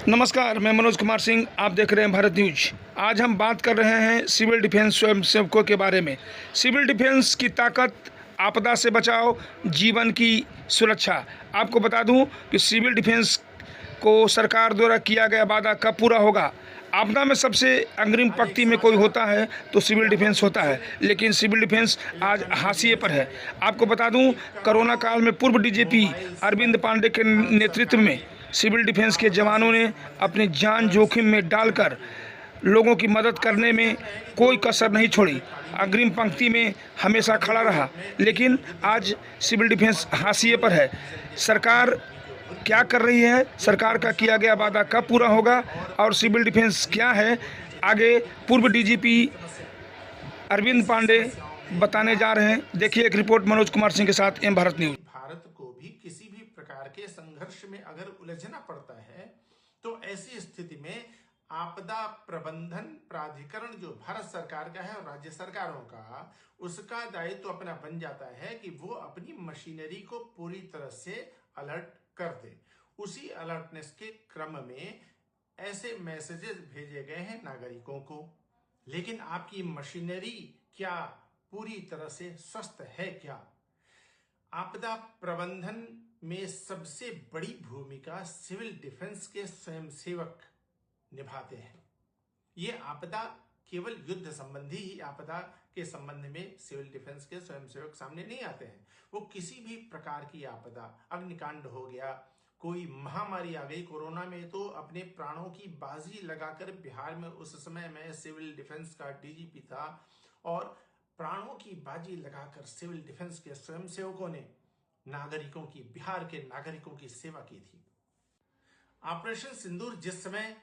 नमस्कार, मैं मनोज कुमार सिंह। आप देख रहे हैं भारत न्यूज। आज हम बात कर रहे हैं सिविल डिफेंस स्वयंसेवकों के बारे में। सिविल डिफेंस की ताकत, आपदा से बचाव, जीवन की सुरक्षा। आपको बता दूं कि सिविल डिफेंस को सरकार द्वारा किया गया वादा कब पूरा होगा। आपदा में सबसे अग्रिम पंक्ति में कोई होता है तो सिविल डिफेंस होता है, लेकिन सिविल डिफेंस आज हाशिए पर है। आपको बता दूं, कोरोना काल में पूर्व डीजीपी अरविंद पांडे के नेतृत्व में सिविल डिफेंस के जवानों ने अपनी जान जोखिम में डालकर लोगों की मदद करने में कोई कसर नहीं छोड़ी। अग्रिम पंक्ति में हमेशा खड़ा रहा। लेकिन आज सिविल डिफेंस हाशिए पर है। सरकार क्या कर रही है, सरकार का किया गया वादा कब पूरा होगा और सिविल डिफेंस क्या है, आगे पूर्व डीजीपी अरविंद पांडे बताने जा रहे हैं। देखिए एक रिपोर्ट मनोज कुमार सिंह के साथ एम भारत न्यूज। भारत को भी किसी भी प्रकार के संघर्ष में अगर उलझना पड़ता है तो ऐसी स्थिति में आपदा प्रबंधन प्राधिकरण जो भारत सरकार का है और राज्य सरकारों का, उसका दायित्व अपना बन जाता है कि वो अपनी मशीनरी को पूरी तरह से अलर्ट कर दे। उसी अलर्टनेस के क्रम में ऐसे मैसेजेस भेजे गए हैं नागरिकों को, लेकिन आपकी मशीनरी क्या पूरी तरह से स्वस्थ है क्या? आपदा प्रबंधन में सबसे बड़ी भूमिका सिविल डिफेंस के स्वयंसेवक निभाते हैं। ये आपदा केवल युद्ध संबंधी ही आपदा के संबंध में सिविल डिफेंस के स्वयंसेवक सामने नहीं आते हैं। वो किसी भी प्रकार की आपदा, अग्निकांड हो गया, कोई महामारी आ गई, कोरोना में तो अपने प्राणों की बाजी लगाकर बिहार में उस समय मैं सिविल डिफेंस का डीजीपी था और प्राणों की बाजी लगाकर सिविल डिफेंस के स्वयंसेवकों ने नागरिकों की, बिहार के नागरिकों की सेवा की थी। ऑपरेशन सिंदूर जिस समय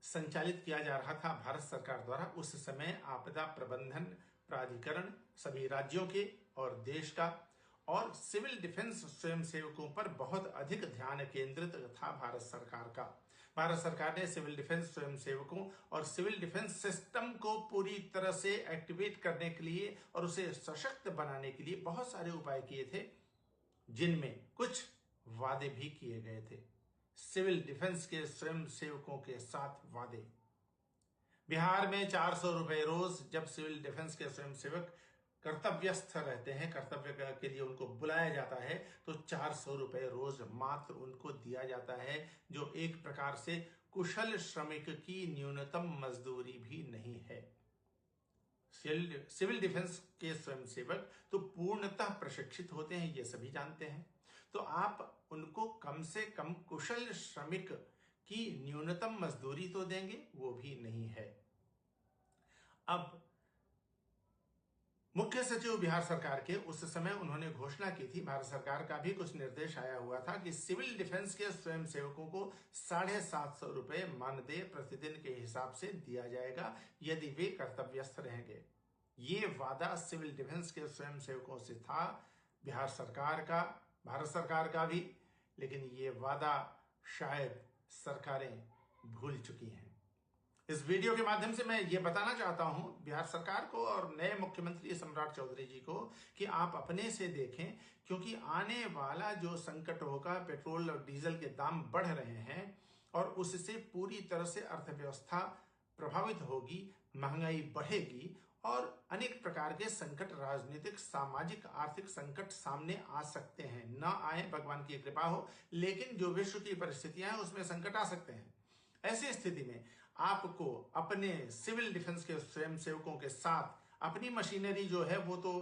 संचालित किया जा रहा था भारत सरकार द्वारा, उस समय आपदा प्रबंधन प्राधिकरण सभी राज्यों के और देश का और सिविल डिफेंस स्वयंसेवकों पर बहुत अधिक ध्यान केंद्रित था भारत सरकार का। भारत सरकार ने सिविल डिफेंस स्वयंसेवकों और सिविल डिफेंस सिस्टम को पूरी तरह से एक्टिवेट करने के लिए और उसे सशक्त बनाने के लिए बहुत सारे उपाय किए थे, जिनमें कुछ वादे भी किए गए थे। सिविल डिफेंस के स्वयंसेवकों के साथ वादे। बिहार में 400 रुपए रोज जब सिविल डिफेंस के स्वयंसेवक कर्तव्यस्थ रहते हैं, कर्तव्य के लिए उनको बुलाया जाता है, तो 400 रुपए रोज मात्र उनको दिया जाता है, जो एक प्रकार से कुशल श्रमिक की न्यूनतम मजदूरी भी नहीं है। सिविल डिफेंस के स्वयंसेवक तो पूर्णतः प्रशिक्षित होते हैं, ये सभी जानते हैं। तो आप उनको कम से कम कुशल श्रमिक की न्यूनतम मजदूरी तो देंगे, वो भी नहीं है। अब मुख्य सचिव बिहार सरकार के उस समय उन्होंने घोषणा की थी, भारत सरकार का भी कुछ निर्देश आया हुआ था कि सिविल डिफेंस के स्वयंसेवकों को 750 रुपए मानदेय प्रतिदिन के हिसाब से दिया जाएगा यदि वे कर्तव्यस्थ रहेंगे। ये वादा सिविल डिफेंस के स्वयंसेवकों से था, बिहार सरकार का, भारत सरकार का भी, लेकिन ये वादा शायद सरकारें भूल चुकी हैं। इस वीडियो के माध्यम से मैं ये बताना चाहता हूं बिहार सरकार को और नए मुख्यमंत्री सम्राट चौधरी जी को कि आप अपने से देखें, क्योंकि आने वाला जो संकट होगा, पेट्रोल और डीजल के दाम बढ़ रहे हैं और उससे पूरी तरह से अर्थव्यवस्था प्रभावित होगी, महंगाई बढ़ेगी और अनेक प्रकार के संकट, राजनीतिक, सामाजिक, आर्थिक संकट सामने आ सकते हैं। न आए, भगवान की कृपा हो, लेकिन जो विश्व की परिस्थितियां हैं उसमें संकट आ सकते हैं। ऐसी स्थिति में आपको अपने सिविल डिफेंस के स्वयंसेवकों के साथ अपनी मशीनरी जो है वो तो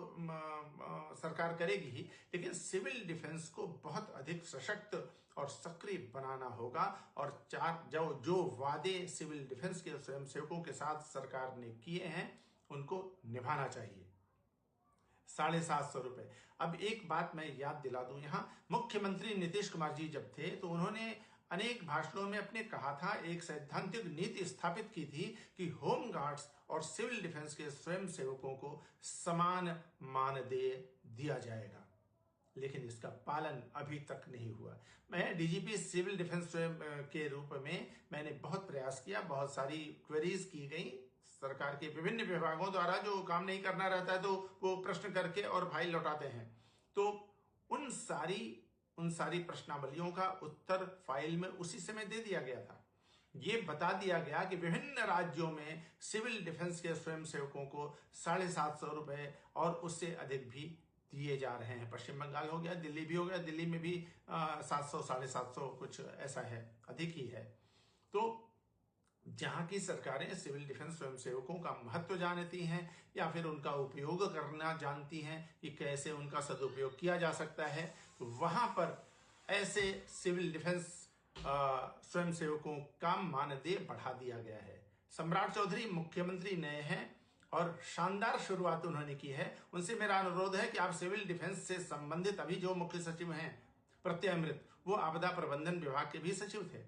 सरकार करेगी ही, लेकिन सिविल डिफेंस को बहुत अधिक सशक्त और सक्रिय बनाना होगा और जो वादे सिविल डिफेंस के स्वयंसेवकों के साथ सरकार ने किए हैं उनको निभाना चाहिए। 750 रुपए। अब एक बात मैं याद दिला दूं, यहां मुख्यमंत्री नीतीश कुमार जी जब थे तो उन्होंने अनेक भाषणों में अपने कहा था, एक सैद्धांतिक नीति स्थापित की थी कि होम गार्ड्स और सिविल डिफेंस के स्वयंसेवकों को समान मानदेय दिया जाएगा, लेकिन इसका पालन अभी तक नहीं हुआ। मैं डीजीपी सिविल डिफेंस के रूप में मैंने बहुत प्रयास किया, बहुत सारी क्वेरीज की गई सरकार के विभिन्न विभागों द्वारा, जो काम नहीं करना रहता है तो वो प्रश्न करके और फाइल लौटाते हैं। तो उन सारी प्रश्नावलियों का उत्तर फाइल में उसी समय दे दिया गया था। ये बता दिया गया कि विभिन्न राज्यों में सिविल डिफेंस के स्वयंसेवकों को 750 रुपए और उससे अधिक भी दिए जा रहे हैं। पश्चिम बंगाल हो गया, दिल्ली भी हो गया, दिल्ली में भी 700 750 कुछ ऐसा है, अधिक ही है। तो जहां की सरकारें सिविल डिफेंस स्वयंसेवकों का महत्व जानती हैं या फिर उनका उपयोग करना जानती हैं कि कैसे उनका सदुपयोग किया जा सकता है, तो वहां पर ऐसे सिविल डिफेंस स्वयंसेवकों का मानदेय बढ़ा दिया गया है। सम्राट चौधरी मुख्यमंत्री नए हैं और शानदार शुरुआत उन्होंने की है। उनसे मेरा अनुरोध है कि आप सिविल डिफेंस से संबंधित अभी जो मुख्य सचिव हैं प्रत्यय अमृत, वो आपदा प्रबंधन विभाग के भी सचिव थे।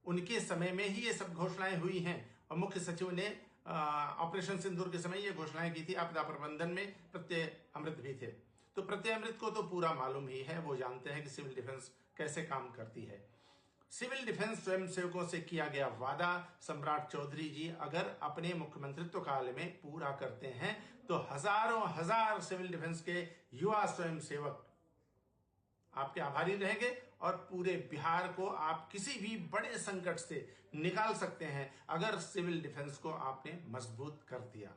उनके समय में ही ये सब घोषणाएं हुई हैं और मुख्य सचिव ने ऑपरेशन सिंदूर के समय ये घोषणाएं की थी। आपदा प्रबंधन में प्रत्यय अमृत भी थे। तो प्रत्यय अमृत को तो पूरा मालूम ही है, वो जानते हैं कि सिविल डिफेंस कैसे काम करती है। सिविल डिफेंस स्वयंसेवकों से किया गया वादा सम्राट चौधरी जी अगर अपने मुख्यमंत्रित्व काल में पूरा करते हैं तो हजारों हजार सिविल डिफेंस के युवा स्वयंसेवक आपके आभारी रहेंगे और पूरे बिहार को आप किसी भी बड़े संकट से निकाल सकते हैं अगर सिविल डिफेंस को आपने मजबूत कर दिया।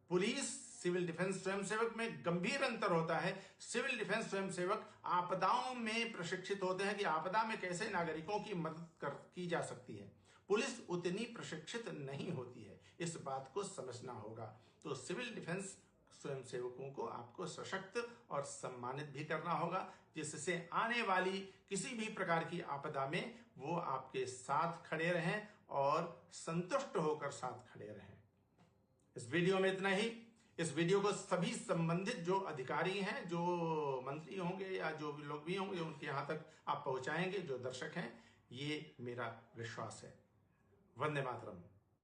पुलिस सिविल डिफेंस स्वयंसेवक में गंभीर अंतर होता है। सिविल डिफेंस स्वयंसेवक आपदाओं में प्रशिक्षित होते हैं कि आपदा में कैसे नागरिकों की मदद की जा सकती है। पुलिस उतनी प्रशिक्षित नहीं होती है, इस बात को समझना होगा। तो सिविल डिफेंस स्वयंसेवकों को आपको सशक्त और सम्मानित भी करना होगा, जिससे आने वाली किसी भी प्रकार की आपदा में वो आपके साथ खड़े रहें और संतुष्ट होकर साथ खड़े रहें। इस वीडियो में इतना ही। इस वीडियो को सभी संबंधित जो अधिकारी हैं, जो मंत्री होंगे या जो भी लोग भी होंगे, उनके यहां तक आप पहुंचाएंगे, जो दर्शक हैं, ये मेरा विश्वास है। वंदे मातरम।